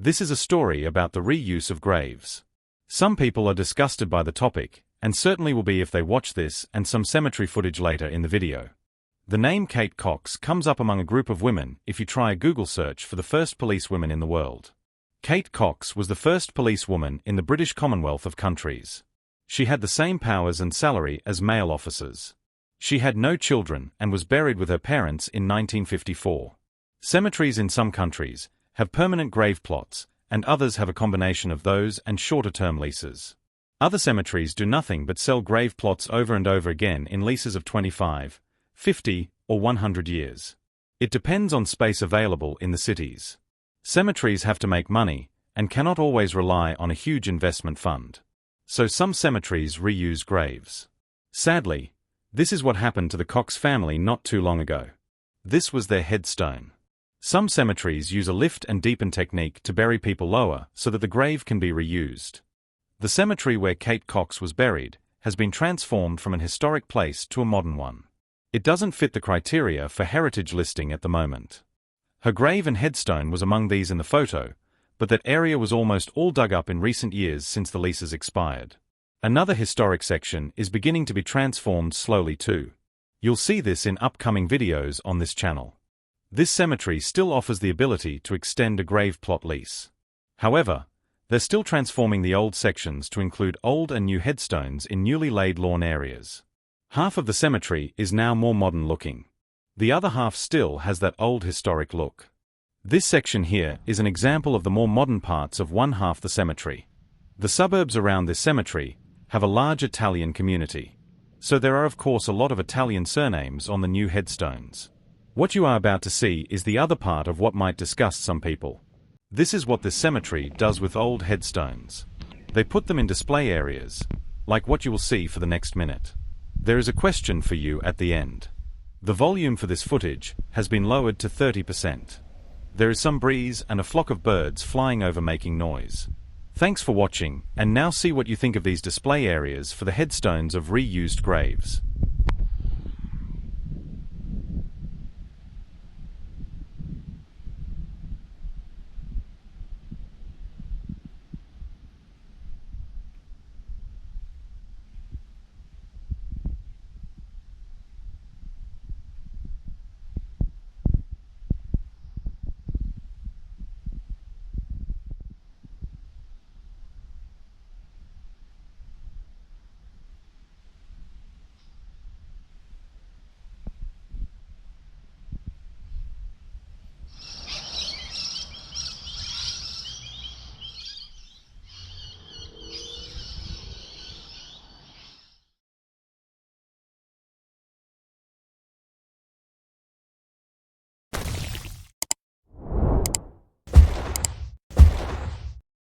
This is a story about the reuse of graves. Some people are disgusted by the topic, and certainly will be if they watch this and some cemetery footage later in the video. The name Kate Cox comes up among a group of women if you try a Google search for the first policewomen in the world. Kate Cox was the first policewoman in the British Commonwealth of countries. She had the same powers and salary as male officers. She had no children and was buried with her parents in 1954. Cemeteries in some countries have permanent grave plots, and others have a combination of those and shorter-term leases. Other cemeteries do nothing but sell grave plots over and over again in leases of 25, 50, or 100 years. It depends on space available in the cities. Cemeteries have to make money, and cannot always rely on a huge investment fund. So some cemeteries reuse graves. Sadly, this is what happened to the Cox family not too long ago. This was their headstone. Some cemeteries use a lift and deepen technique to bury people lower so that the grave can be reused. The cemetery where Kate Cox was buried has been transformed from an historic place to a modern one. It doesn't fit the criteria for heritage listing at the moment. Her grave and headstone was among these in the photo, but that area was almost all dug up in recent years since the leases expired. Another historic section is beginning to be transformed slowly too. You'll see this in upcoming videos on this channel. This cemetery still offers the ability to extend a grave plot lease. However, they're still transforming the old sections to include old and new headstones in newly laid lawn areas. Half of the cemetery is now more modern looking. The other half still has that old historic look. This section here is an example of the more modern parts of one half the cemetery. The suburbs around this cemetery have a large Italian community. So there are of course a lot of Italian surnames on the new headstones. What you are about to see is the other part of what might disgust some people. This is what this cemetery does with old headstones. They put them in display areas, like what you will see for the next minute. There is a question for you at the end. The volume for this footage has been lowered to 30%. There is some breeze and a flock of birds flying over making noise. Thanks for watching, and now see what you think of these display areas for the headstones of reused graves.